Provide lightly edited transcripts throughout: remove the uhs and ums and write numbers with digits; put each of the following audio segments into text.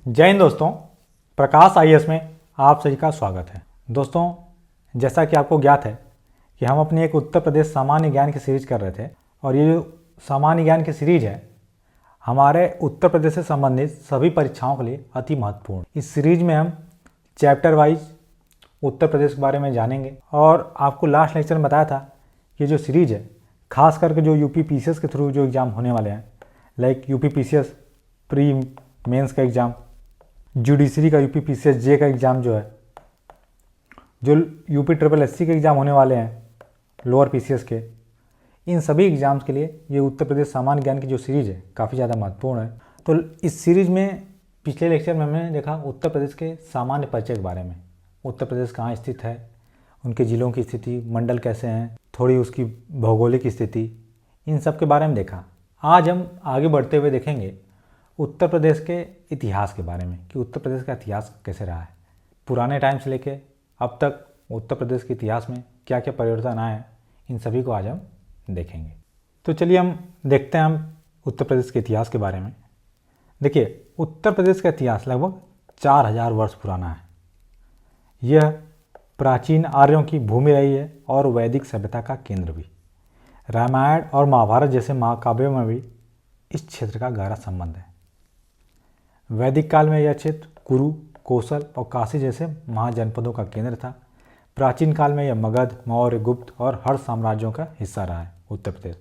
जय हिंद दोस्तों, प्रकाश आईएएस में आप सभी का स्वागत है। दोस्तों, जैसा कि आपको ज्ञात है कि हम अपनी एक उत्तर प्रदेश सामान्य ज्ञान की सीरीज कर रहे थे और ये जो सामान्य ज्ञान की सीरीज है हमारे उत्तर प्रदेश से संबंधित सभी परीक्षाओं के लिए अति महत्वपूर्ण। इस सीरीज में हम चैप्टर वाइज उत्तर प्रदेश के बारे में जानेंगे और आपको लास्ट लेक्चर में बताया था कि जो सीरीज है खास करके जो यूपी पीसीएस के थ्रू जो एग्ज़ाम होने वाले हैं, like UP PCS pre mains का एग्ज़ाम, जुडिशरी का यूपी पीसीएस जे का एग्ज़ाम जो है, जो यूपी ट्रिपल एससी के एग्ज़ाम होने वाले हैं लोअर पीसीएस के, इन सभी एग्ज़ाम्स के लिए ये उत्तर प्रदेश सामान्य ज्ञान की जो सीरीज़ है काफ़ी ज़्यादा महत्वपूर्ण है। तो इस सीरीज़ में पिछले लेक्चर में हमने देखा उत्तर प्रदेश के सामान्य परिचय के बारे में, उत्तर प्रदेश कहाँ स्थित है, उनके ज़िलों की स्थिति, मंडल कैसे हैं, थोड़ी उसकी भौगोलिक स्थिति, इन सब के बारे में देखा। आज हम आगे बढ़ते हुए देखेंगे उत्तर प्रदेश के इतिहास के बारे में कि उत्तर प्रदेश का इतिहास कैसे रहा है, पुराने टाइम से लेके अब तक उत्तर प्रदेश के इतिहास में क्या क्या परिवर्तन आए हैं, इन सभी को आज हम देखेंगे। तो चलिए हम देखते हैं हम उत्तर प्रदेश के इतिहास के बारे में। देखिए, उत्तर प्रदेश का इतिहास लगभग 4000 वर्ष पुराना है। यह प्राचीन आर्यों की भूमि रही है और वैदिक सभ्यता का केंद्र भी। रामायण और महाभारत जैसे महाकाव्यों में भी इस क्षेत्र का गहरा संबंध है। वैदिक काल में यह क्षेत्र कुरु, कौशल और काशी जैसे महाजनपदों का केंद्र था। प्राचीन काल में यह मगध, मौर्य, गुप्त और हर्ष साम्राज्यों का हिस्सा रहा है उत्तर प्रदेश।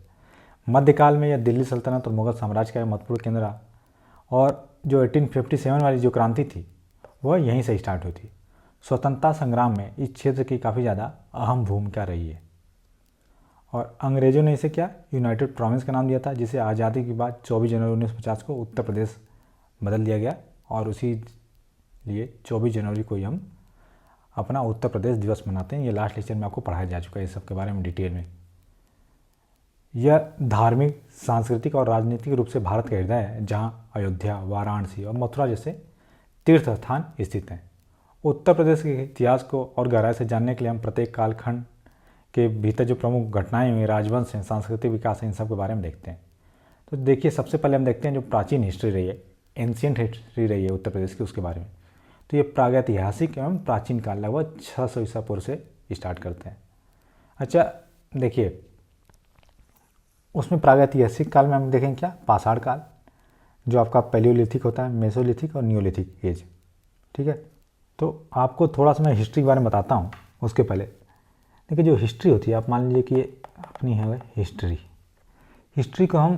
मध्यकाल में यह दिल्ली सल्तनत और मुगल साम्राज्य का महत्वपूर्ण केंद्र रहा और जो 1857 वाली जो क्रांति थी वह यहीं से स्टार्ट हुई थी। स्वतंत्रता संग्राम में इस क्षेत्र की काफ़ी ज़्यादा अहम भूमिका रही है और अंग्रेज़ों ने इसे क्या यूनाइटेड प्रोविंस का नाम दिया था, जिसे आज़ादी के बाद 24 जनवरी 1950 को उत्तर प्रदेश बदल दिया गया और उसी लिए 24 जनवरी को ही हम अपना उत्तर प्रदेश दिवस मनाते हैं। ये लास्ट लेक्चर में आपको पढ़ाया जा चुका है इस सब के बारे में डिटेल में। यह धार्मिक, सांस्कृतिक और राजनीतिक रूप से भारत का हृदय है, जहाँ अयोध्या, वाराणसी और मथुरा जैसे तीर्थ स्थान स्थित हैं। उत्तर प्रदेश के इतिहास को और गहराई से जानने के लिए हम प्रत्येक कालखंड के भीतर जो प्रमुख घटनाएं हुई, राजवंश हैं, सांस्कृतिक विकास है, इन सब के बारे में देखते हैं। तो देखिए, सबसे पहले हम देखते हैं जो प्राचीन हिस्ट्री रही है, एंशियंट हिस्ट्री रही है उत्तर प्रदेश की, उसके बारे में। तो ये प्रागैतिहासिक एवं प्राचीन काल लगभग 600 ईसा पूर्व से स्टार्ट करते हैं। अच्छा, देखिए, उसमें प्रागैतिहासिक काल में हम देखेंगे क्या, पाषाण काल, जो आपका पैलियोलिथिक होता है, मेसोलिथिक और नियोलिथिक एज। ठीक है, तो आपको थोड़ा सा मैं हिस्ट्री के बारे में बताता हूँ। उसके पहले देखिए, जो हिस्ट्री होती है, आप मान लीजिए कि अपनी है हिस्ट्री। हिस्ट्री को हम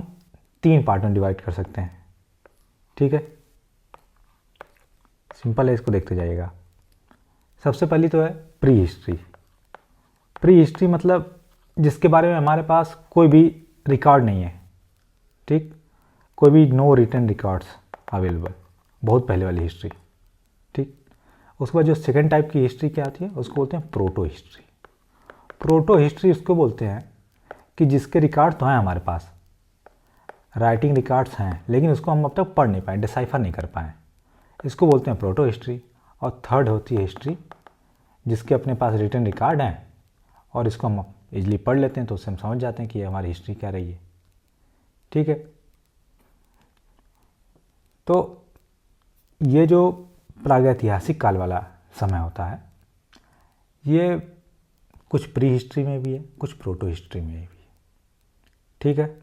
3 पार्ट में डिवाइड कर सकते हैं। ठीक है, सिंपल है, इसको देखते जाइएगा। सबसे पहली तो है प्री हिस्ट्री। प्री हिस्ट्री मतलब जिसके बारे में हमारे पास कोई भी रिकॉर्ड नहीं है। ठीक, कोई भी नो रिटन रिकॉर्ड्स अवेलेबल, बहुत पहले वाली हिस्ट्री। ठीक, उसके बाद जो सेकेंड टाइप की हिस्ट्री क्या आती है, उसको बोलते हैं प्रोटो हिस्ट्री। प्रोटो हिस्ट्री उसको बोलते हैं कि जिसके रिकॉर्ड तो हैं हमारे पास, राइटिंग रिकॉर्ड्स हैं, लेकिन उसको हम अब तक पढ़ नहीं पाए, डिसाइफर नहीं कर पाए, इसको बोलते हैं प्रोटो हिस्ट्री। और थर्ड होती है हिस्ट्री जिसके अपने पास रिटन रिकॉर्ड हैं और इसको हम इजली पढ़ लेते हैं, तो उससे हम समझ जाते हैं कि हमारी हिस्ट्री क्या रही है। ठीक है, तो ये जो प्रागैतिहासिक काल वाला समय होता है, ये कुछ प्री हिस्ट्री में भी है, कुछ प्रोटो हिस्ट्री में भी है। ठीक है,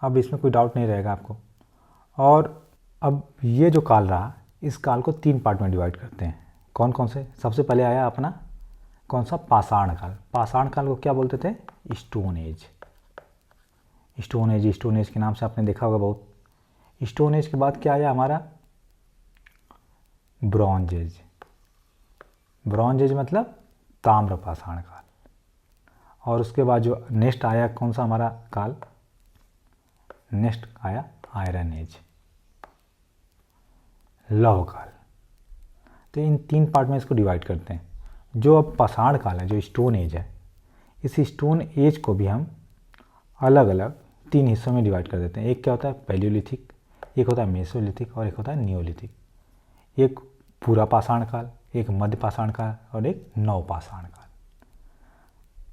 अब इसमें कोई डाउट नहीं रहेगा आपको। और अब ये जो काल रहा, इस काल को 3 पार्ट में डिवाइड करते हैं। कौन कौन से? सबसे पहले आया अपना कौन सा, पाषाण काल। पाषाण काल को क्या बोलते थे, stone age. Stone age, stone age के नाम से आपने देखा होगा बहुत। स्टोन एज के बाद क्या आया हमारा, ब्रॉन्ज एज। ब्रॉन्ज एज मतलब ताम्र पाषाण काल। और उसके बाद जो नेक्स्ट आया कौन सा हमारा काल, नेक्स्ट आया आयरन एज, लौह काल। तो इन 3 पार्ट में इसको डिवाइड करते हैं। जो अब पाषाण काल है, जो स्टोन एज है, इस स्टोन एज को भी हम अलग अलग 3 हिस्सों में डिवाइड कर देते हैं। एक क्या होता है पैलियोलिथिक, एक होता है मेसोलिथिक और एक होता है नियोलिथिक। एक पूरा पाषाण काल, एक मध्य पाषाण काल और एक नव पाषाण काल।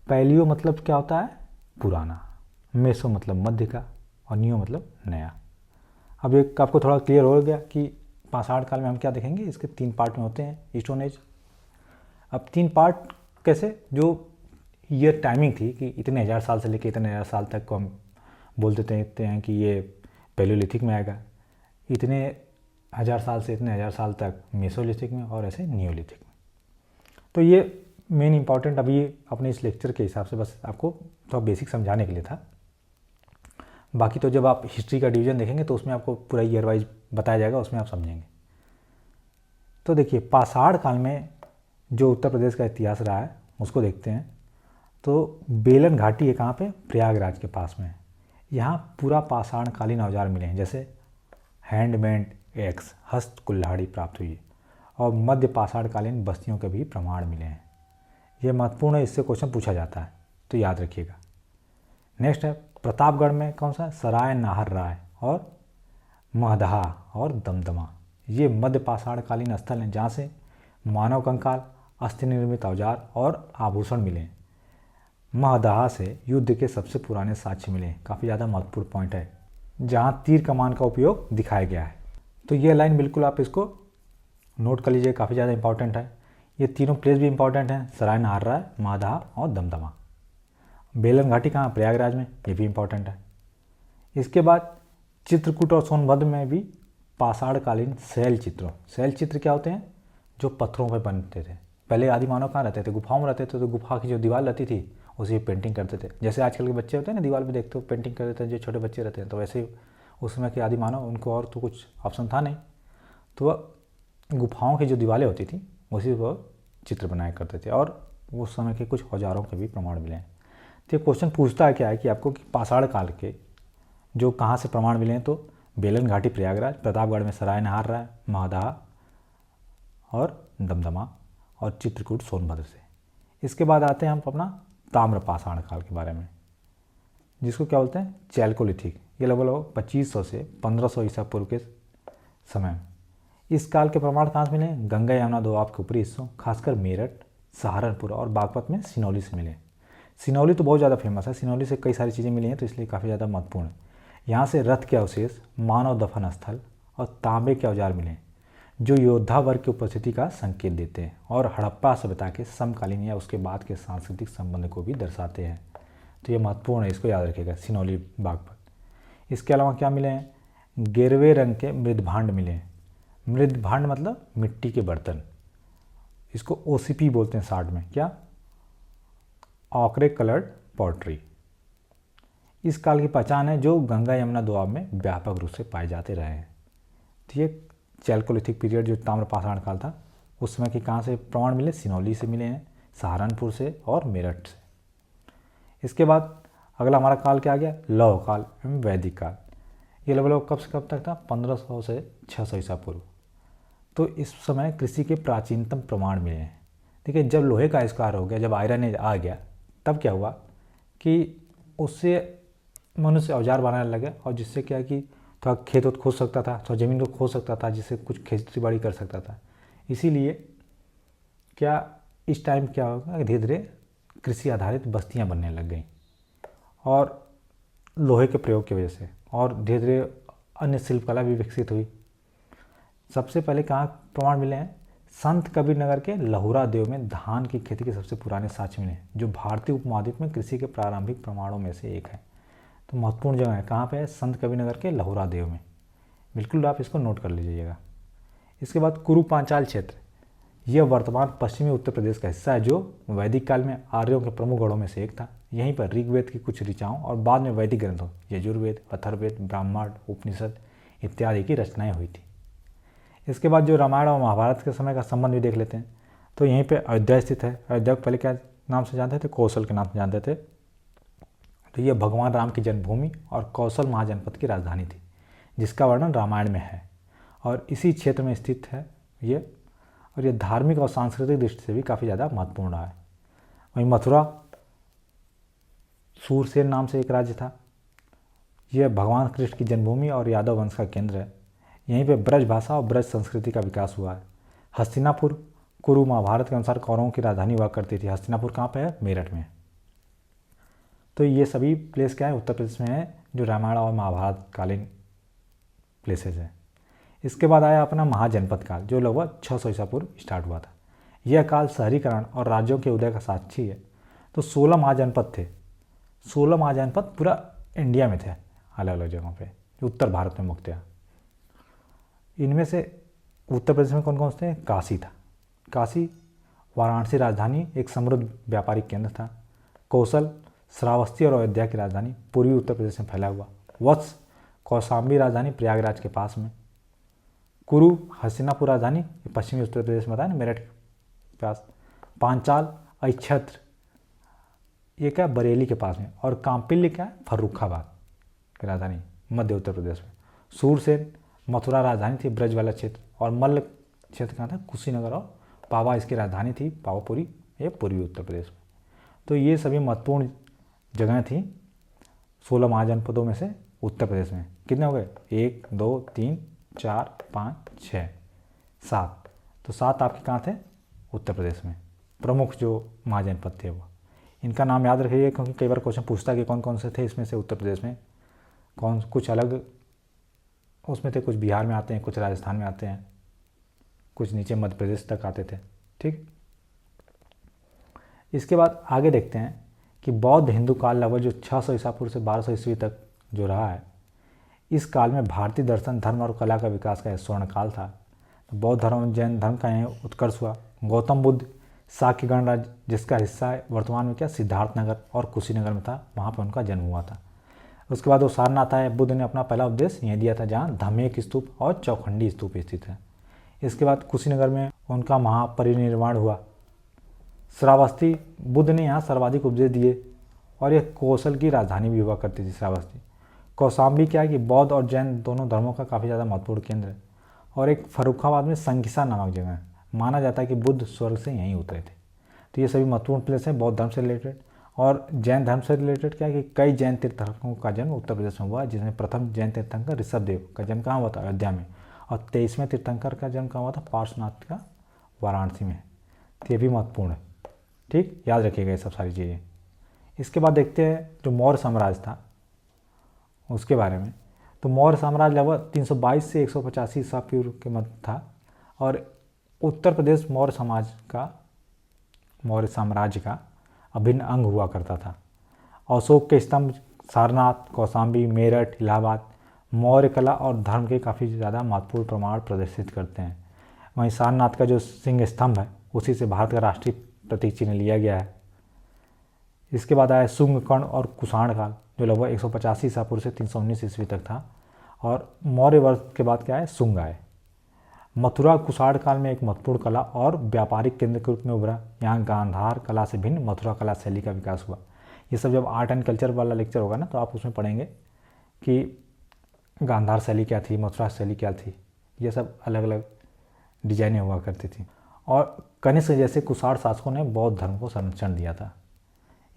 पैलियो मतलब क्या होता है, पुराना, मेसो मतलब मध्य का और नियो मतलब नया। अब एक आपको थोड़ा क्लियर हो गया कि पाषाण काल में हम क्या देखेंगे, इसके 3 पार्ट में होते हैं स्टोन एज। अब 3 पार्ट कैसे, जो ये टाइमिंग थी कि इतने हज़ार साल से लेकर इतने हज़ार साल तक को हम बोल देते हैं कि ये पैलियोलिथिक में आएगा, इतने हज़ार साल से इतने हज़ार साल तक मेसोलिथिक में, और ऐसे नियोलिथिक में। तो ये मेन इंपॉर्टेंट अभी अपने इस लेक्चर के हिसाब से बस आपको थोड़ा बेसिक समझाने के लिए था। बाकी तो जब आप हिस्ट्री का डिवीज़न देखेंगे तो उसमें आपको पूरा ईयर वाइज बताया जाएगा, उसमें आप समझेंगे। तो देखिए पाषाण काल में जो उत्तर प्रदेश का इतिहास रहा है उसको देखते हैं। तो बेलन घाटी है कहाँ पे, प्रयागराज के पास में। यहाँ पूरा पाषाण कालीन औजार मिले हैं, जैसे हैंडमेड एक्स, हस्त कुल्हाड़ी प्राप्त हुई है, और मध्य पाषाण कालीन बस्तियों के भी प्रमाण मिले हैं। ये महत्वपूर्ण है, इससे क्वेश्चन पूछा जाता है तो याद रखिएगा। नेक्स्ट है प्रतापगढ़ में कौन सा, सराय नाहर राय और महदहा और दमदमा। ये मध्य पाषाण कालीन स्थल हैं जहाँ से मानव कंकाल, अस्थि निर्मित औजार और आभूषण मिले हैं। महदहा से युद्ध के सबसे पुराने साक्ष्य मिले हैं, काफ़ी ज़्यादा महत्वपूर्ण पॉइंट है, जहाँ तीर कमान का उपयोग दिखाया गया है। तो ये लाइन बिल्कुल आप इसको नोट कर लीजिए, काफ़ी ज़्यादा इंपॉर्टेंट है। ये तीनों प्लेस भी इंपॉर्टेंट हैं, सराय नाहर राय, महदहा और दमदमा। बेलन घाटी कहाँ, प्रयागराज में, ये भी इंपॉर्टेंट है। इसके बाद चित्रकूट और सोनभद्र में भी पाषाणकालीन शैल चित्र क्या होते हैं, जो पत्थरों पर बनते थे। पहले आदि मानव कहाँ रहते थे, गुफाओं में रहते थे, तो गुफा की जो दीवार रहती थी उसी पे पेंटिंग करते थे। जैसे आजकल के बच्चे होते हैं ना, दीवार पे देखते हो पेंटिंग कर देते हैं, जो छोटे बच्चे रहते हैं, तो वैसे ही उस समय के आदि मानव, उनको और तो कुछ ऑप्शन था नहीं, तो वह गुफाओं की जो दीवारें होती थी उसी पर चित्र बनाया करते थे, और उस समय के कुछ औजारों के भी प्रमाण मिले हैं। तो ये क्वेश्चन पूछता है क्या है कि आपको कि पाषाण काल के जो कहाँ से प्रमाण मिले हैं, तो बेलन घाटी प्रयागराज, प्रतापगढ़ में सराय नाहर राय, महदहा और दमदमा, और चित्रकूट सोनभद्र से। इसके बाद आते हैं हम अपना ताम्र पाषाण काल के बारे में, जिसको क्या बोलते हैं, चैल्कोलिथिक। ये लगभग 2500 से 1500 ईसा पूर्व के समय। इस काल के प्रमाण कहाँ से मिले, गंगा यमुना दोआब के ऊपरी हिस्सों, खासकर मेरठ, सहारनपुर और बागपत में सिनौली से मिले। सिनौली तो बहुत ज़्यादा फेमस है, सिनौली से कई सारी चीज़ें मिली हैं, तो इसलिए काफ़ी ज़्यादा महत्वपूर्ण है। यहाँ से रथ के अवशेष, मानव दफन स्थल और तांबे के औजार मिले, जो योद्धा वर्ग की उपस्थिति का संकेत देते हैं, और हड़प्पा सभ्यता के समकालीन या उसके बाद के सांस्कृतिक संबंध को भी दर्शाते हैं। तो ये महत्वपूर्ण है, इसको याद रखिएगा, सिनौली बागपत। इसके अलावा क्या मिले हैं, गेरवे रंग के मृदभांड मिले हैं। मृदभांड मतलब मिट्टी के बर्तन, इसको ओसीपी बोलते हैं शार्ट में, क्या, ऑकरे कलर्ड पॉटरी। इस काल की पहचान है जो गंगा यमुना दोआब में व्यापक रूप से पाए जाते रहे हैं। तो ये चैल्कोलिथिक पीरियड जो ताम्र पाषाण काल था, उस समय के कहाँ से प्रमाण मिले, सिनौली से मिले हैं, सहारनपुर से और मेरठ से। इसके बाद अगला हमारा काल क्या आ गया, लौह काल एवं वैदिक काल। ये लगभग कब से कब तक था, 1500 से 600 ईसा पूर्व। तो इस समय कृषि के प्राचीनतम प्रमाण मिले हैं। देखिए जब लोहे का आविष्कार हो गया, जब आयरन एज आ गया, तब क्या हुआ कि उससे मनुष्य औजार बनाने लगे, और जिससे क्या है कि थोड़ा खेत उत खोद सकता था, थोड़ा ज़मीन को खोद सकता था, जिससे कुछ खेती बाड़ी कर सकता था। इसीलिए क्या इस टाइम क्या होगा, धीरे धीरे कृषि आधारित बस्तियां बनने लग गई, और लोहे के प्रयोग की वजह से, और धीरे धीरे अन्य शिल्पकला भी विकसित हुई। सबसे पहले कहाँ प्रमाण मिले हैं, संत कबीर नगर के लहुरा देव में धान की खेती के सबसे पुराने साक्ष्य मिले, जो भारतीय उपमहाद्वीप में कृषि के प्रारंभिक प्रमाणों में से एक है। तो महत्वपूर्ण जगह है, कहाँ पे है, संत कबीर नगर के लहुरा देव में। बिल्कुल आप इसको नोट कर लीजिएगा। इसके बाद कुरु पांचाल क्षेत्र, यह वर्तमान पश्चिमी उत्तर प्रदेश का हिस्सा है, जो वैदिक काल में आर्यों के प्रमुख गढ़ों में से एक था। यहीं पर ऋग्वेद की कुछ ऋचाओं और बाद में वैदिक ग्रंथों, यजुर्वेद, अथर्ववेद, ब्राह्मण, उपनिषद इत्यादि की रचनाएं हुई थी। इसके बाद जो रामायण और महाभारत के समय का संबंध भी देख लेते हैं, तो यहीं पे अयोध्या स्थित है। अयोध्या को पहले क्या नाम से जानते थे, कौशल के नाम से जानते थे। तो ये भगवान राम की जन्मभूमि और कौशल महाजनपद की राजधानी थी, जिसका वर्णन रामायण में है, और इसी क्षेत्र में स्थित है ये, और ये धार्मिक और सांस्कृतिक दृष्टि से भी काफ़ी ज़्यादा महत्वपूर्ण रहा है। वहीं मथुरा सूरसेन नाम से एक राज्य था। यह भगवान कृष्ण की जन्मभूमि और यादव वंश का केंद्र है। यहीं पे ब्रज भाषा और ब्रज संस्कृति का विकास हुआ है। हस्तिनापुर कुरु महाभारत के अनुसार कौरवों की राजधानी हुआ करती थी। हस्तिनापुर कहाँ पे है, मेरठ में। तो ये सभी प्लेस क्या है, उत्तर प्रदेश में है, जो रामायण और महाभारत कालीन प्लेसेस हैं। इसके बाद आया अपना महाजनपद काल, जो लगभग 600 ईसा पूर्व स्टार्ट हुआ था। यह काल शहरीकरण और राज्यों के उदय का साक्षी है। तो 16 महाजनपद थे। 16 महाजनपद पूरा इंडिया में थे, अलग अलग जगहों पे, जो उत्तर भारत में मुख्यतः। इनमें से उत्तर प्रदेश में कौन कौन से थे? काशी था। काशी वाराणसी राजधानी, एक समृद्ध व्यापारिक केंद्र था। कौशल श्रावस्ती और अयोध्या की राजधानी, पूर्वी उत्तर प्रदेश में फैला हुआ। वत्स कौशाम्बी राजधानी, प्रयागराज के पास में। कुरु हस्तिनापुर राजधानी, पश्चिमी उत्तर प्रदेश में था ना, मेरठ के पास। पांचाल अक्षत्र, ये क्या, बरेली के पास में। और कांपिल्य क्या है? फर्रुखाबाद की राजधानी, मध्य उत्तर प्रदेश में। सूरसेन मथुरा राजधानी थी, ब्रज वाला क्षेत्र। और मल्ल क्षेत्र कहाँ था? कुशीनगर। और पावा इसकी राजधानी थी, पावापुरी, ये पूर्वी उत्तर प्रदेश में। तो ये सभी महत्वपूर्ण जगहें थी 16 महाजनपदों में से उत्तर प्रदेश में। कितने हो गए? 1 2 3 4 5 6 7। तो 7 आपके कहाँ थे? उत्तर प्रदेश में। प्रमुख जो महाजनपद थे वो, इनका नाम याद रखिए, क्योंकि कई बार क्वेश्चन पूछता है कि कौन कौन से थे इसमें से उत्तर प्रदेश में। कुछ अलग उसमें थे, कुछ बिहार में आते हैं, कुछ राजस्थान में आते हैं, कुछ नीचे मध्य प्रदेश तक आते थे। ठीक, इसके बाद आगे देखते हैं कि बौद्ध हिंदू काल लगभग जो 600 ईसा पूर्व से 1200 ईस्वी तक जो रहा है, इस काल में भारतीय दर्शन, धर्म और कला का विकास का स्वर्ण काल था। तो बौद्ध धर्म और जैन धर्म का यहाँ उत्कर्ष हुआ। गौतम बुद्ध शाक्य गणराज्य, जिसका हिस्सा है वर्तमान में क्या, सिद्धार्थनगर और कुशीनगर में था, वहाँ पर उनका जन्म हुआ था। उसके बाद वो सारनाथ आए। बुद्ध ने अपना पहला उपदेश यहीं दिया था, जहाँ धम्मेक स्तूप और चौखंडी स्तूप स्थित है। इसके बाद कुशीनगर में उनका महापरिनिर्वाण हुआ। श्रावस्ती, बुद्ध ने यहाँ सर्वाधिक उपदेश दिए, और यह कौशल की राजधानी भी हुआ करती थी श्रावस्ती। कौशाम्बी क्या है कि बौद्ध और जैन दोनों धर्मों का काफ़ी ज़्यादा महत्वपूर्ण केंद्र है। और एक फर्रुखाबाद में संकिसा नामक जगह है, माना जाता है कि बुद्ध स्वर्ग से यहीं उतरे थे। तो ये सभी महत्वपूर्ण प्लेस हैं बौद्ध धर्म से रिलेटेड। और जैन धर्म से रिलेटेड क्या है कि कई जैन तीर्थंकरों का जन्म उत्तर प्रदेश में हुआ, जिसमें प्रथम जैन तीर्थंकर ऋषभदेव का जन्म कहाँ हुआ था? अयोध्या में। और 23वें तीर्थंकर का जन्म कहाँ हुआ था? पार्श्वनाथ का वाराणसी में। तो ये भी महत्वपूर्ण है। ठीक, याद रखिएगा ये सब सारी चीज़ें। इसके बाद देखते हैं जो मौर्य साम्राज्य था उसके बारे में। तो मौर्य साम्राज्य लगभग 322 से 185 ईसा पूर्व के मध्य था। और उत्तर प्रदेश मौर्य साम्राज्य का अभिन्न अंग हुआ करता था। अशोक के स्तंभ सारनाथ, कौशाम्बी, मेरठ, इलाहाबाद मौर्य कला और धर्म के काफ़ी ज़्यादा महत्वपूर्ण प्रमाण प्रदर्शित करते हैं। वहीं सारनाथ का जो सिंह स्तंभ है, उसी से भारत का राष्ट्रीय प्रतीक चिन्ह लिया गया है। इसके बाद आया शुंग, कर्ण और कुषाण काल, जो लगभग 185 ईसा पूर्व से 319 ईस्वी तक था। और मौर्य वर्ष के बाद क्या है? शुंग आए। मथुरा कुषाण काल में एक महत्वपूर्ण कला और व्यापारिक केंद्र के रूप में उभरा। यहाँ गांधार कला से भिन्न मथुरा कला शैली का विकास हुआ। ये सब जब आर्ट एंड कल्चर वाला लेक्चर होगा ना, तो आप उसमें पढ़ेंगे कि गांधार शैली क्या थी, मथुरा शैली क्या थी। ये सब अलग अलग डिजाइनें हुआ करती थी। और कनिष्क जैसे कुषाण शासकों ने बौद्ध धर्म को संरक्षण दिया था।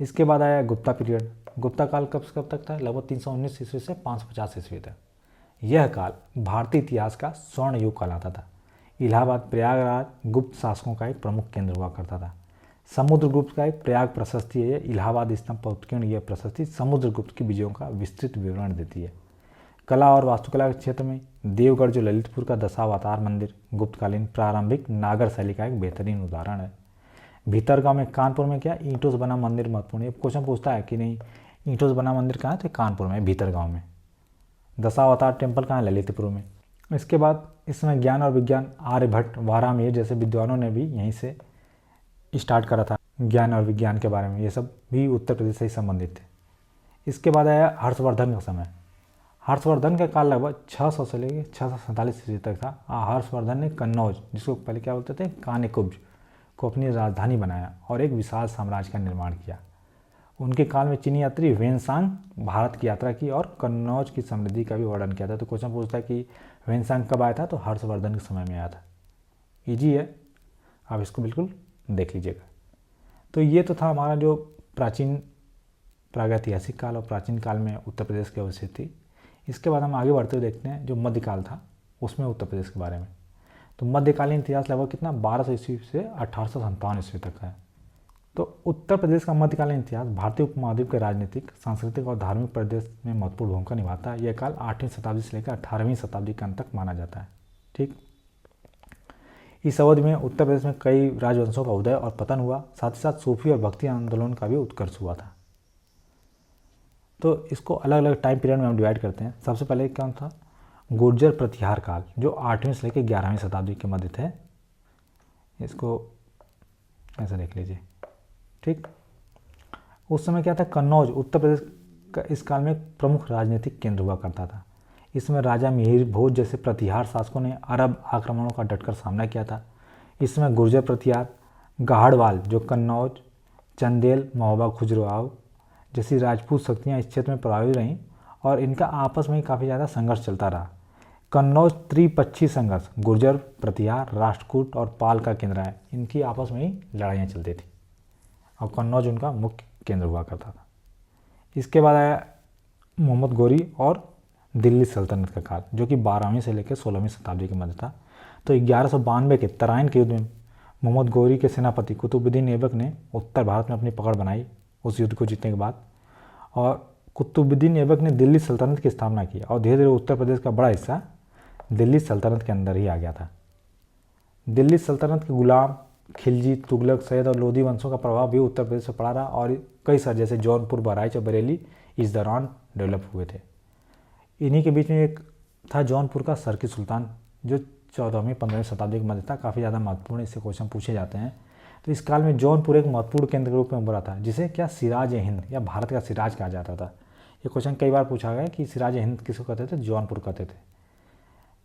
इसके बाद आया गुप्ता पीरियड। गुप्ता काल कब से कब तक था? लगभग 319 ईस्वी से 550 ईस्वी तक। यह काल भारतीय इतिहास का स्वर्ण युग कहलाता था। इलाहाबाद, प्रयागराज गुप्त शासकों का एक प्रमुख केंद्र हुआ करता था। समुद्रगुप्त का एक प्रयाग प्रशस्ति है। इलाहाबाद स्तंभ पर उत्कीर्ण यह प्रशस्ति समुद्रगुप्त की विजयों का विस्तृत विवरण देती है। कला और वास्तुकला के क्षेत्र में देवगढ़, जो ललितपुर का दशावतार मंदिर, गुप्तकालीन प्रारंभिक नागर शैली का एक बेहतरीन उदाहरण है। भीतरगांव में, कानपुर में क्या, ईंटों से बना मंदिर महत्वपूर्ण है। क्वेश्चन पूछता है कि नहीं ईंटों से बना मंदिर कहाँ है? तो कानपुर में, भीतरगांव में। दशावतार टेम्पल कहाँ है? ललितपुर में। इसके बाद इसमें ज्ञान और विज्ञान, आर्यभट्ट, वारामिहिर जैसे विद्वानों ने भी यहीं से स्टार्ट करा था ज्ञान और विज्ञान के बारे में। ये सब भी उत्तर प्रदेश से ही संबंधित थे। इसके बाद आया हर्षवर्धन का समय। हर्षवर्धन का काल लगभग 600 से लेकर 647 ईस्वी तक था। हर्षवर्धन ने कन्नौज, जिसको पहले क्या बोलते थे, कान्यकुब्ज, को अपनी राजधानी बनाया और एक विशाल साम्राज्य का निर्माण किया। उनके काल में चीनी यात्री वेनसांग भारत की यात्रा की और कन्नौज की समृद्धि का भी वर्णन किया था। तो क्वेश्चन पूछता है कि वेनसांग कब आया था? तो हर्षवर्धन के समय में आया था। इजी है, आप इसको बिल्कुल देख लीजिएगा। तो ये तो था हमारा जो प्राचीन प्रागैतिहासिक काल और प्राचीन काल में उत्तर प्रदेश की अवस्थिति थी। इसके बाद हम आगे बढ़ते हुए देखते हैं जो मध्यकाल था उसमें उत्तर प्रदेश के बारे में। तो मध्यकालीन इतिहास लगभग कितना, 1200 ईस्वी से 1857 ईस्वी तक है। तो उत्तर प्रदेश का मध्यकालीन इतिहास भारतीय उपमहाद्वीप के राजनीतिक, सांस्कृतिक और धार्मिक परिदृश्य में महत्वपूर्ण भूमिका निभाता है। यह काल 8वीं शताब्दी से लेकर 18वीं शताब्दी के अंत तक माना जाता है। ठीक। इस अवधि में उत्तर प्रदेश में कई राजवंशों का उदय और पतन हुआ, साथ ही साथ सूफी और भक्ति आंदोलन का भी उत्कर्ष हुआ था। तो इसको अलग अलग टाइम पीरियड में हम डिवाइड करते हैं। सबसे पहले कौन था? गुर्जर प्रतिहार काल, जो 8वीं से लेकर 11वीं शताब्दी के मध्य थे। इसको ऐसा देख लीजिए, ठीक। उस समय क्या था? कन्नौज उत्तर प्रदेश का इस काल में प्रमुख राजनीतिक केंद्र हुआ करता था। इसमें राजा मिहिर भोज जैसे प्रतिहार शासकों ने अरब आक्रमणों का डटकर सामना किया था। इसमें गुर्जर प्रतिहार, गाहड़वाल जो कन्नौज, चंदेल, महोबा खुजराहो जैसी राजपूत शक्तियाँ इस क्षेत्र में प्रभावित रहीं और इनका आपस में ही काफ़ी ज़्यादा संघर्ष चलता रहा। कन्नौज त्रिपक्षीय संघर्ष, गुर्जर प्रतिहार, राष्ट्रकूट और पाल का केंद्र है। इनकी आपस में ही लड़ाइयाँ चलती थी और कन्नौज उनका मुख्य केंद्र हुआ करता था। इसके बाद आया मोहम्मद गोरी और दिल्ली सल्तनत का काल, जो कि 12वीं से लेकर 16वीं शताब्दी के मध्य था। तो 1192 के तराइन के युद्ध में मोहम्मद गोरी के सेनापति कुतुबुद्दीन ऐबक ने उत्तर भारत में अपनी पकड़ बनाई उस युद्ध को जीतने के बाद, और कुतुबुद्दीन ऐबक ने दिल्ली सल्तनत की स्थापना की और धीरे धीरे उत्तर प्रदेश का बड़ा हिस्सा दिल्ली सल्तनत के अंदर ही आ गया था। दिल्ली सल्तनत के गुलाम, खिलजी, तुगलक, सैयद और लोधी वंशों का प्रभाव भी उत्तर प्रदेश पर पड़ा रहा और कई शहर जैसे जौनपुर, बहराइच और बरेली इस दौरान डेवलप हुए थे। इन्हीं के बीच में एक था जौनपुर का सरकी सुल्तान, जो 14वीं 15वीं शताब्दी के मध्य था। काफ़ी ज़्यादा महत्वपूर्ण इससे क्वेश्चन पूछे जाते हैं। तो इस काल में जौनपुर एक महत्वपूर्ण केंद्र के रूप में उभरा था, जिसे क्या सिराज हिंद या भारत का सिराज कहा जाता था। ये क्वेश्चन कई बार पूछा गया कि सिराज हिंद किसको कहते थे? जौनपुर कहते थे।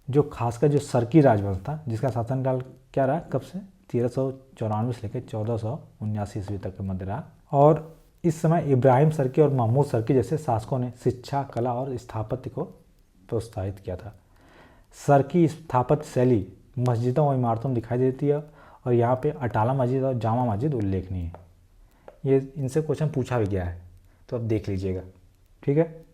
जो खासकर जो सरकी राजवंश था, जिसका शासनकाल क्या रहा, कब से? 1394 से लेकर 1479 ईस्वी तक के मध्य रहा। और इस समय इब्राहिम सरकी और महमूद सरकी जैसे शासकों ने शिक्षा, कला और स्थापत्य को प्रोत्साहित किया था। सरकी स्थापत्य शैली मस्जिदों और इमारतों में दिखाई देती है और यहाँ पे अटाला मस्जिद और जामा मस्जिद उल्लेखनीय है। ये इनसे क्वेश्चन पूछा भी गया है, तो अब देख लीजिएगा, ठीक है।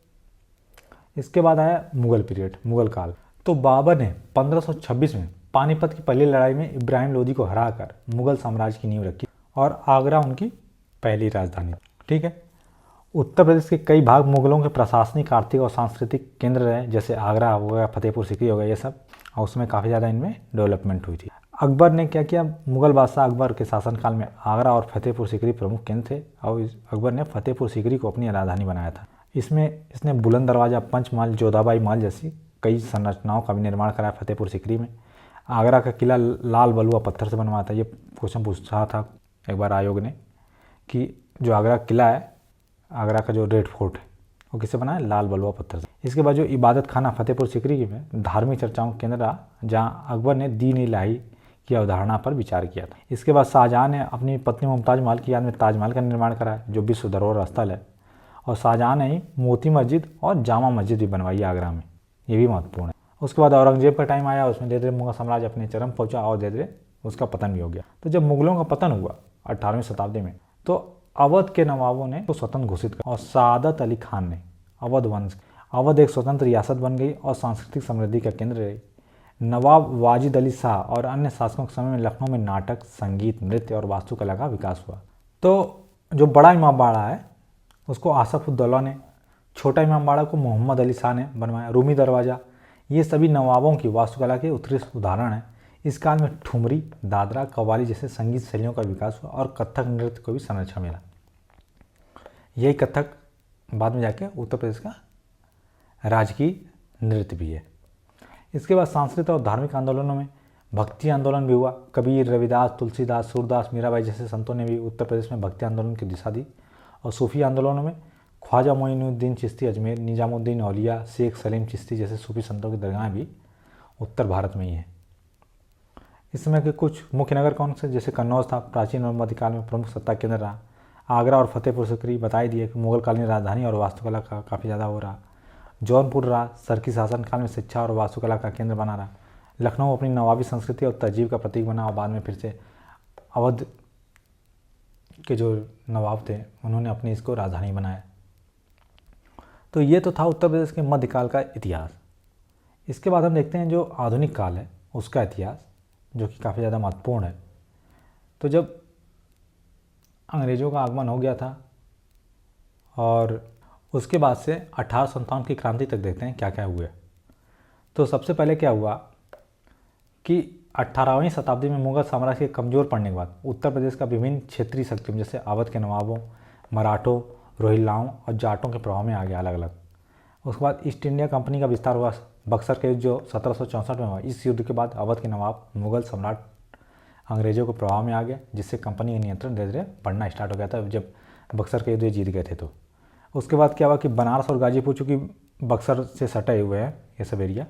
इसके बाद आया मुगल पीरियड, मुगल काल। तो बाबर ने 1526 में पानीपत की पहली लड़ाई में इब्राहिम लोदी को हराकर मुगल साम्राज्य की नींव रखी और आगरा उनकी पहली राजधानी, ठीक है। उत्तर प्रदेश के कई भाग मुगलों के प्रशासनिक, आर्थिक और सांस्कृतिक केंद्र रहे, जैसे आगरा हो गया, फतेहपुर सीकरी हो गया, ये सब, और उसमें काफ़ी ज़्यादा इनमें डेवलपमेंट हुई थी। अकबर ने क्या किया? मुगल बादशाह अकबर के शासनकाल में आगरा और फतेहपुर सीकरी प्रमुख केंद्र थे और अकबर ने फतेहपुर सीकरी को अपनी राजधानी बनाया था। इसने बुलंद दरवाज़ा, पंचमहल, जोधाबाई महल जैसी कई संरचनाओं का भी निर्माण कराया फतेहपुर सीकरी में। आगरा का किला लाल बलुआ पत्थर से बनवाया था। ये क्वेश्चन पूछा था एक बार आयोग ने कि जो आगरा किला है, आगरा का जो रेड फोर्ट है, वो किससे बना है? लाल बलुआ पत्थर से। इसके बाद जो इबादत खाना फतेहपुर सीकरी में धार्मिक चर्चाओं का केंद्र रहा, जहाँ अकबर ने दीन इलाही की अवधारणा पर विचार किया था। इसके बाद शाहजहाँ ने अपनी पत्नी मुमताज़ महल की याद में ताजमहल का निर्माण कराया, जो विश्व धरोहर स्थल है, और शाहजहाँ ने ही मोती मस्जिद और जामा मस्जिद भी बनवाई आगरा में, ये भी महत्वपूर्ण है। उसके बाद औरंगजेब का टाइम आया, उसमें धीरे धीरे मुगल साम्राज्य अपने चरम पहुंचा और धीरे धीरे उसका पतन भी हो गया। तो जब मुगलों का पतन हुआ 18वीं शताब्दी में, तो अवध के नवाबों ने तो स्वतंत्र घोषित किया और सादत अली खान ने अवध एक स्वतंत्र रियासत बन गई और सांस्कृतिक समृद्धि का केंद्र रही। नवाब वाजिद अली शाह और अन्य शासकों के समय में लखनऊ में नाटक, संगीत, नृत्य और वास्तुकला का विकास हुआ। तो जो बड़ा इमामबाड़ा है उसको आसफ उद्दौला ने, छोटा इमामबाड़ा को मोहम्मद अली शाह ने बनवाया। रूमी दरवाज़ा, ये सभी नवाबों की वास्तुकला के उत्कृष्ट उदाहरण हैं। इस काल में ठुमरी, दादरा, कव्वाली जैसे संगीत शैलियों का विकास हुआ और कथक नृत्य को भी संरक्षण मिला। यही कथक बाद में जाके उत्तर प्रदेश का राजकीय नृत्य भी है। इसके बाद सांस्कृतिक और धार्मिक आंदोलनों में भक्ति आंदोलन भी हुआ। कबीर, रविदास, तुलसीदास, सूरदास, मीराबाई जैसे संतों ने भी उत्तर प्रदेश में भक्ति आंदोलन की दिशा दी। और सूफी आंदोलनों में ख्वाजा मोइनुद्दीन चिश्ती अजमेर, निजामुद्दीन औलिया, शेख सलीम चिश्ती जैसे सूफी संतों की दरगाहें भी उत्तर भारत में ही हैं। इस समय के कुछ मुख्य नगर कौन से? जैसे कन्नौज था, प्राचीन और मध्यकाल में प्रमुख सत्ता केंद्र रहा। आगरा और फतेहपुर सीकरी बताई दिए कि मुगल कालीन राजधानी और वास्तुकला का काफ़ी ज़्यादा हो रहा। जौनपुर रहा, सरकी शासनकाल में शिक्षा और वास्तुकला का केंद्र बना रहा। लखनऊ अपनी नवाबी संस्कृति और तहजीब का प्रतीक बना और बाद में फिर से अवध के जो नवाब थे उन्होंने अपनी इसको राजधानी बनाया। तो ये तो था उत्तर प्रदेश के मध्यकाल का इतिहास। इसके बाद हम देखते हैं जो आधुनिक काल है उसका इतिहास, जो कि काफ़ी ज़्यादा महत्वपूर्ण है। तो जब अंग्रेज़ों का आगमन हो गया था और उसके बाद से 1857 की क्रांति तक देखते हैं क्या क्या हुआ। तो सबसे पहले क्या हुआ कि 18वीं शताब्दी में मुगल साम्राज्य के कमज़ोर पड़ने के बाद उत्तर प्रदेश का विभिन्न क्षेत्रीय शक्तियों जैसे अवध के नवाबों, मराठों, रोहिल्लाओं और जाटों के प्रभाव में आ गया अलग अलग। उसके बाद ईस्ट इंडिया कंपनी का विस्तार हुआ बक्सर के युद्ध जो 1764 में हुआ। इस युद्ध के बाद अवध के नवाब मुगल सम्राट अंग्रेज़ों के प्रभाव में आ गया, जिससे कंपनी का नियंत्रण धीरे धीरे बढ़ना स्टार्ट हो गया था जब बक्सर के युद्ध जीत गए थे। तो उसके बाद क्या हुआ कि बनारस और गाजीपुर चूँकि बक्सर से सटे हुए हैं ये सब एरिया,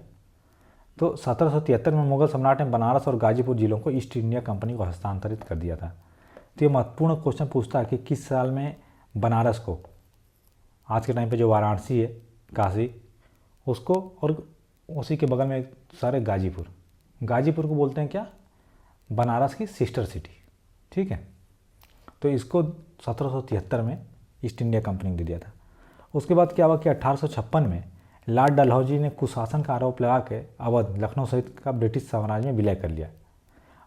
तो 1773 में मुगल सम्राट ने बनारस और गाजीपुर जिलों को ईस्ट इंडिया कंपनी को हस्तांतरित कर दिया था। तो ये महत्वपूर्ण क्वेश्चन पूछता है कि किस साल में बनारस को, आज के टाइम पे जो वाराणसी है काशी, उसको, और उसी के बगल में सारे गाजीपुर को बोलते हैं क्या, बनारस की सिस्टर सिटी, ठीक है। तो इसको 1773 में ईस्ट इंडिया कंपनी ने दे दिया था। उसके बाद क्या हुआ कि 1856 में लॉर्ड डलहौजी ने कुशासन का आरोप लगा के अवध, लखनऊ सहित का ब्रिटिश साम्राज्य में विलय कर लिया,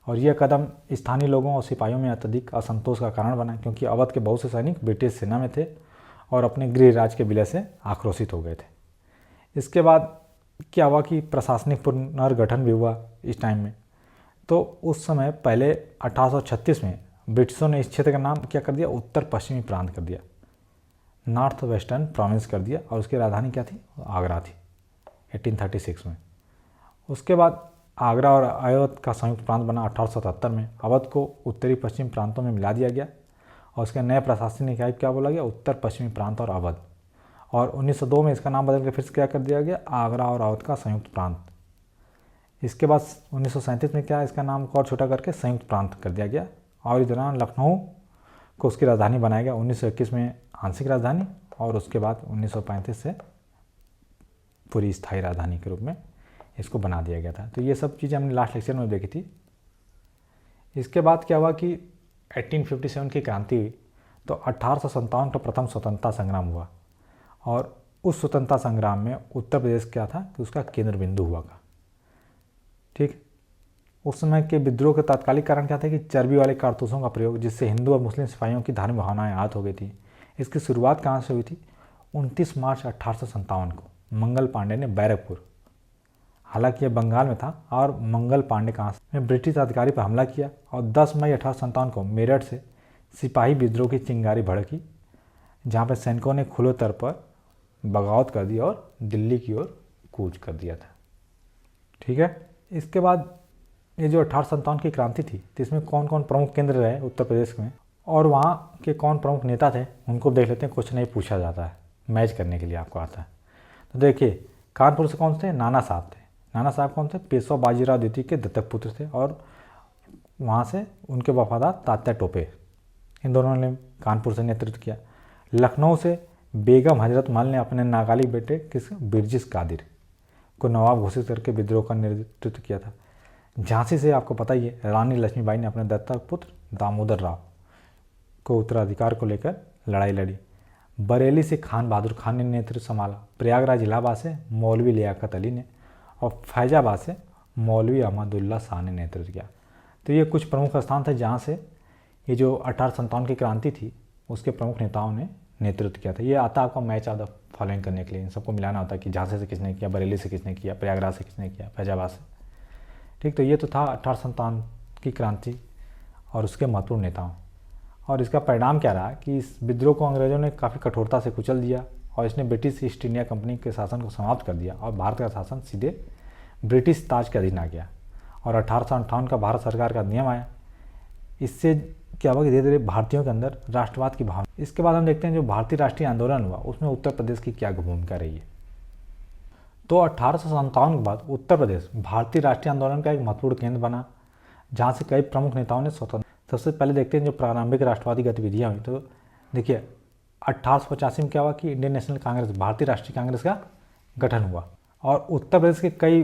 और यह कदम स्थानीय लोगों और सिपाहियों में अत्यधिक असंतोष का कारण बना, क्योंकि अवध के बहुत से सैनिक ब्रिटिश सेना में थे और अपने गृह राज्य के विलय से आक्रोशित हो गए थे। इसके बाद क्या हुआ कि प्रशासनिक पुनर्गठन भी हुआ इस टाइम में। तो उस समय पहले 1836 में ब्रिटिशों ने इस क्षेत्र का नाम क्या कर दिया, उत्तर पश्चिमी प्रांत कर दिया, नॉर्थ वेस्टर्न प्रोविंस कर दिया, और उसकी राजधानी क्या थी, आगरा थी 1836 में। उसके बाद आगरा और अवध का संयुक्त प्रांत बना 1877 में। अवध को उत्तरी पश्चिम प्रांतों में मिला दिया गया और उसके नए प्रशासनिक इकाई क्या बोला गया, उत्तर पश्चिमी प्रांत और अवध। और 1902 में इसका नाम बदल के फिर से क्या कर दिया गया, आगरा और अवध का संयुक्त प्रांत। इसके बाद 1937 में क्या, इसका नाम और छोटा करके संयुक्त प्रांत कर दिया गया, और इस दौरान लखनऊ को उसकी राजधानी बनाया गया। 1921 में आंशिक राजधानी, और उसके बाद 1935 से पूरी स्थायी राजधानी के रूप में इसको बना दिया गया था। तो ये सब चीज़ें हमने लास्ट लेक्चर में देखी थी। इसके बाद क्या हुआ कि 1857 की क्रांति हुई, तो 1857 का प्रथम स्वतंत्रता संग्राम हुआ, और उस स्वतंत्रता संग्राम में उत्तर प्रदेश क्या था कि उसका केंद्र बिंदु हुआ था, ठीक। उस समय के विद्रोह के तात्कालिक कारण क्या था कि चर्बी वाले कारतूसों का प्रयोग, जिससे हिंदू और मुस्लिम सिपाहियों की धार्मिक भावनाएं आहत हो गई थी। इसकी शुरुआत कहाँ से हुई थी, 29 मार्च 1857 को मंगल पांडे ने बैरकपुर, हालांकि यह बंगाल में था, और मंगल पांडे कहाँ से ब्रिटिश अधिकारी पर हमला किया, और 10 मई 1857 को मेरठ से सिपाही विद्रोह की चिंगारी भड़की, जहाँ पर सैनिकों ने खुले तौर पर बगावत कर दी और दिल्ली की ओर कूच कर दिया था, ठीक है। इसके बाद ये जो 1857 की क्रांति थी, तो इसमें कौन कौन प्रमुख केंद्र रहे उत्तर प्रदेश में, और वहाँ के कौन प्रमुख नेता थे, उनको देख लेते हैं। क्वेश्चन ये पूछा जाता है मैच करने के लिए, आपको आता है। तो देखिए, कानपुर से कौन थे, नाना साहब थे। नाना साहब कौन थे, पेशवा बाजीराव द्वितीय के दत्तक पुत्र थे, और वहाँ से उनके वफादार तात्या टोपे, इन दोनों ने कानपुर से नेतृत्व किया। लखनऊ से बेगम हजरत महल ने अपने नागाली बेटे किस बिरजिस कादिर को नवाब घोषित करके विद्रोह का नेतृत्व किया था। झांसी से आपको पता ही है, रानी लक्ष्मीबाई ने अपने दत्तक पुत्र दामोदर राव को उत्तराधिकार को लेकर लड़ाई लड़ी। बरेली से खान बहादुर खान ने नेतृत्व संभाला। प्रयागराज इलाहाबाद से मौलवी लियाकत अली ने, और फैजाबाद से मौलवी अहमदुल्ला शाह ने नेतृत्व किया। तो ये कुछ प्रमुख स्थान थे जहाँ से ये जो 1857 की क्रांति थी उसके प्रमुख नेताओं ने नेतृत्व किया था। ये आता आपका मैच ऑफ द फॉलोइंग करने के लिए, इन सबको मिलाना होता है कि झांसी से किसने किया, बरेली से किसने किया, प्रयागराज से किसने किया, फैजाबाद से, ठीक। तो ये तो था 1857 की क्रांति और उसके महत्वपूर्ण नेताओं। और इसका परिणाम क्या रहा कि इस विद्रोह को अंग्रेज़ों ने काफ़ी कठोरता से कुचल दिया, और इसने ब्रिटिश ईस्ट इंडिया कंपनी के शासन को समाप्त कर दिया, और भारत का शासन सीधे ब्रिटिश ताज के अधीन आ गया। और 1858 का भारत सरकार का नियम आया। इससे क्या हुआ कि धीरे धीरे भारतीयों के अंदर राष्ट्रवाद की भावना। इसके बाद हम देखते हैं जो भारतीय राष्ट्रीय आंदोलन हुआ उसमें उत्तर प्रदेश की क्या भूमिका रही है। तो 1857 के बाद उत्तर प्रदेश भारतीय राष्ट्रीय आंदोलन का एक महत्वपूर्ण केंद्र बना, जहाँ से कई प्रमुख नेताओं ने स्वतंत्र। सबसे पहले देखते हैं जो प्रारंभिक राष्ट्रवादी गतिविधियाँ हुई। तो देखिए, 1885 में क्या हुआ कि इंडियन नेशनल कांग्रेस, भारतीय राष्ट्रीय कांग्रेस का गठन हुआ, और उत्तर प्रदेश के कई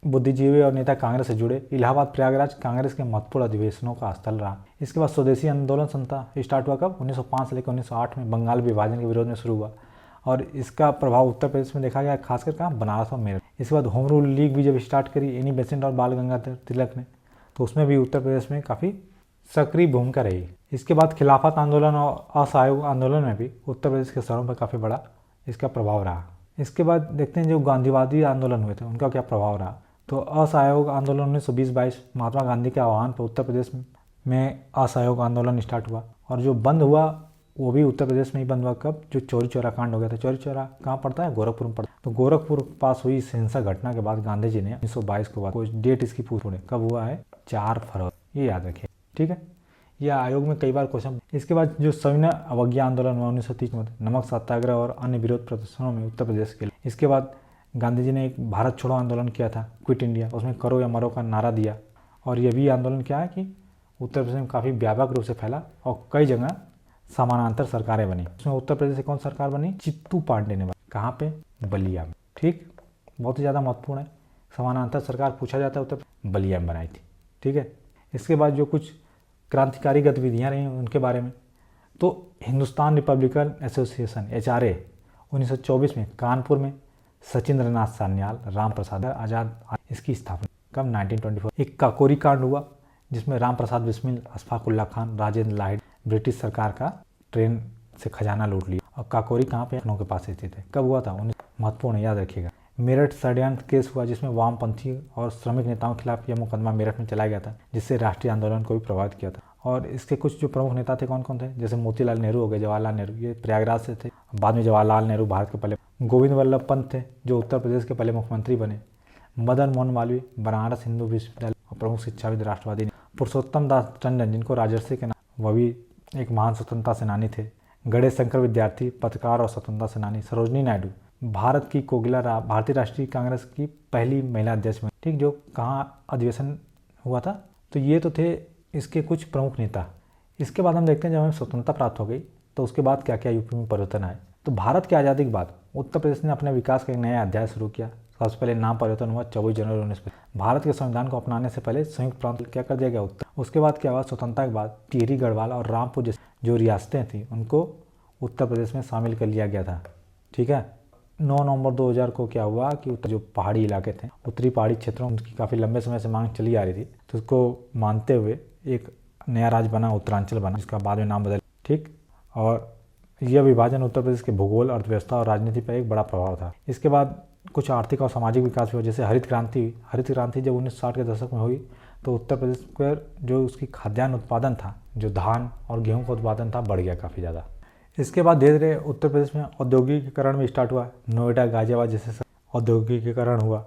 बुद्धिजीवी और नेता कांग्रेस से जुड़े। इलाहाबाद प्रयागराज कांग्रेस के महत्वपूर्ण अधिवेशनों का स्थल रहा। इसके बाद स्वदेशी आंदोलन संता स्टार्ट हुआ कब, 1905 से लेकर 1908 में बंगाल विभाजन के विरोध में शुरू हुआ, और इसका प्रभाव उत्तर प्रदेश में देखा गया, खासकर कहाँ, बनारस और मेरठ। इसके बाद होम रूल लीग भी जब स्टार्ट करी एनी बेसेंट और बाल गंगाधर तिलक ने, तो उसमें भी उत्तर प्रदेश में काफ़ी सक्रिय भूमिका रही। इसके बाद खिलाफत आंदोलन और असहयोग आंदोलन में भी उत्तर प्रदेश के शहरों पर काफ़ी बड़ा इसका प्रभाव रहा। इसके बाद देखते हैं जो गांधीवादी आंदोलन हुए थे उनका क्या प्रभाव रहा। तो असहयोग आंदोलन 1920-22 महात्मा गांधी के आह्वान पर उत्तर प्रदेश में असहयोग आंदोलन स्टार्ट हुआ, और जो बंद हुआ वो भी उत्तर प्रदेश में ही बंद हुआ। कब? जो चौरी चौरा कांड हो गया था। चौरी चौरा कहाँ पड़ता है? गोरखपुर में पड़ता है। तो गोरखपुर पास हुई इस हिंसक घटना के बाद गांधी जी ने 1922 को बाद, डेट इसकी पूरी कब हुआ है? 4 फरवरी, ये याद रखिए, ठीक है। यह आयोग में कई बार क्वेश्चन। इसके बाद जो सविनय अवज्ञा आंदोलन हुआ 1930 में, नमक सत्याग्रह और अन्य विरोध प्रदर्शनों में उत्तर प्रदेश के लिए। इसके बाद गांधी जी ने एक भारत छोड़ो आंदोलन किया था, क्विट इंडिया, उसमें करो या मरो का नारा दिया, और यह भी आंदोलन क्या है कि उत्तर प्रदेश में काफ़ी व्यापक रूप से फैला और कई जगह समानांतर सरकारें बनी। उसमें उत्तर प्रदेश से कौन सरकार बनी? चित्तू पांडे ने बनी। कहाँ पे? बलिया में, ठीक, बहुत ही ज़्यादा महत्वपूर्ण है। समानांतर सरकार पूछा जाता है, उत्तर बलिया में बनाई थी, ठीक है। इसके बाद जो कुछ क्रांतिकारी गतिविधियाँ रही उनके बारे में, तो हिंदुस्तान रिपब्लिकन एसोसिएशन HRA 1924 में कानपुर में सचिंद्र नाथ सान्याल, राम प्रसाद आज़ाद, इसकी स्थापना कब? 1924। एक काकोरी कांड हुआ जिसमें राम प्रसाद बिस्मिल, अशफाक उल्ला खान, राजेंद्र लाहिड़ी ब्रिटिश सरकार का ट्रेन से खजाना लूट लिया। और काकोरी कहाँ पे? लखनऊ के पास स्थित है। कब हुआ था? महत्वपूर्ण है, याद रखिएगा। मेरठ षड्यंत्र केस हुआ जिसमें वामपंथी और श्रमिक नेताओं के खिलाफ यह मुकदमा मेरठ में चलाया गया था, जिससे राष्ट्रीय आंदोलन को भी प्रभावित किया था। और इसके कुछ जो प्रमुख नेता थे कौन कौन थे? जैसे मोतीलाल नेहरू हो गए, जवाहरलाल नेहरू, ये प्रयागराज से थे। बाद में जवाहरलाल नेहरू भारत के पहले, गोविंद वल्लभ पंत थे जो उत्तर प्रदेश के पहले मुख्यमंत्री बने, मदन मोहन मालवीय बनारस हिंदू विश्वविद्यालय और प्रमुख शिक्षाविद राष्ट्रवादी, पुरुषोत्तम दास टंडन जिनको राजर्षि के नाम, वह भी एक महान स्वतंत्रता सेनानी थे, गणेश शंकर विद्यार्थी, पत्रकार और स्वतंत्रता सेनानी, सरोजनी नायडू भारत की कोकिला भारतीय राष्ट्रीय कांग्रेस की पहली महिला अध्यक्ष बनी, ठीक, जो कहाँ अधिवेशन हुआ था। तो ये तो थे इसके कुछ प्रमुख नेता। इसके बाद हम देखते हैं जब हमें स्वतंत्रता प्राप्त हो गई तो उसके बाद क्या क्या यूपी में परिवर्तन आए। तो भारत की आज़ादी के बाद उत्तर प्रदेश ने अपने विकास का एक नया अध्याय शुरू किया। सबसे पहले नाम परिवर्तन हुआ 24 जनवरी 1950। भारत के संविधान को अपनाने से पहले संयुक्त प्रांत क्या कर दिया गया उत्तर। उसके बाद क्या हुआ? स्वतंत्रता के बाद टिहरी, गढ़वाल और रामपुर जैसी जो रियासतें थी उनको उत्तर प्रदेश में शामिल कर लिया गया था, ठीक है। 9 नवंबर 2000 को क्या हुआ कि उत्तर जो पहाड़ी इलाके थे, उत्तरी पहाड़ी क्षेत्रों, उनकी काफ़ी लंबे समय से मांग चली आ रही थी, तो उसको मानते हुए एक नया राज्य बना, उत्तरांचल बना, जिसका बाद में नाम बदल, ठीक। और यह विभाजन उत्तर प्रदेश के भूगोल, अर्थव्यवस्था और राजनीति पर एक बड़ा प्रभाव था। इसके बाद कुछ आर्थिक और सामाजिक विकास भी हुआ, जैसे हरित क्रांति हुई। हरित क्रांति जब 1960 के दशक में हुई तो उत्तर प्रदेश पर जो उसकी खाद्यान्न उत्पादन था, जो धान और गेहूं का उत्पादन था, बढ़ गया काफ़ी ज़्यादा। इसके बाद धीरे धीरे उत्तर प्रदेश में औद्योगिकीकरण भी स्टार्ट हुआ। नोएडा, गाजियाबाद जैसे औद्योगिकीकरण हुआ।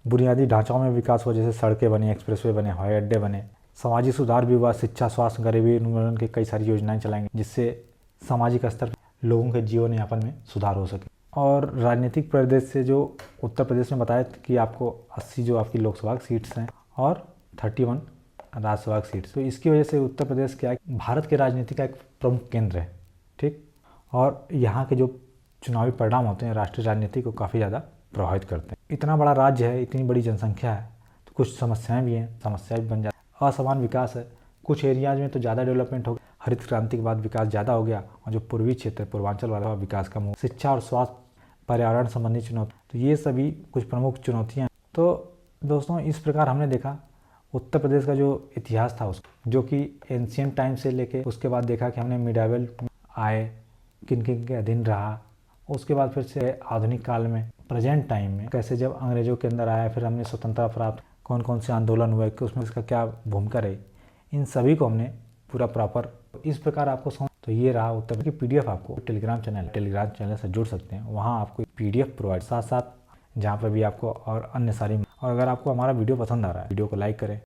बुनियादी ढांचाओं में विकास हुआ, जैसे सड़कें बनी, एक्सप्रेसवे बने, हवाई अड्डे बने। सामाजिक सुधार भी हुआ, शिक्षा, स्वास्थ्य, गरीबी उन्मूलन की कई सारी योजनाएं चलाएंगे, जिससे सामाजिक स्तर पर लोगों के जीवन यापन में सुधार हो सके। और राजनीतिक परिदृश्य से जो उत्तर प्रदेश में बताया कि आपको 80 जो आपकी लोकसभा की सीट्स हैं और 31 राज्यसभा की सीट्स, तो इसकी वजह से उत्तर प्रदेश क्या है, भारत के राजनीति का एक प्रमुख केंद्र है, ठीक। और यहाँ के जो चुनावी परिणाम होते हैं राष्ट्रीय राजनीति को काफ़ी ज़्यादा प्रभावित करते हैं। इतना बड़ा राज्य है, इतनी बड़ी जनसंख्या है, तो कुछ समस्याएं भी हैं, समस्या भी बन जाती है। असमान विकास है, कुछ एरियाज में तो ज़्यादा डेवलपमेंट हो गया, हरित क्रांति के बाद विकास ज़्यादा हो गया, और जो पूर्वी क्षेत्र पूर्वांचल वाला विकास कम हो। शिक्षा और स्वास्थ्य, पर्यावरण संबंधी चुनौती, तो ये सभी कुछ प्रमुख चुनौतियाँ। तो दोस्तों इस प्रकार हमने देखा उत्तर प्रदेश का जो इतिहास था उसको, जो कि एंशियंट टाइम से लेके उसके बाद देखा कि हमने मिडाइवल आए, किन किन के अधीन रहा, उसके बाद फिर से आधुनिक काल में, प्रेजेंट टाइम में कैसे जब अंग्रेजों के अंदर आया, फिर हमने स्वतंत्रता प्राप्त, कौन कौन से आंदोलन हुए, कि उसमें इसका क्या भूमिका रही, इन सभी को हमने पूरा प्रॉपर इस प्रकार आपको समझ। तो ये रहा उत्तर की PDF। आपको टेलीग्राम चैनल से जुड़ सकते हैं, वहाँ आपको PDF प्रोवाइड, साथ साथ जहाँ पर भी आपको और अन्य सारी। और अगर आपको हमारा वीडियो पसंद आ रहा है, वीडियो को लाइक करें,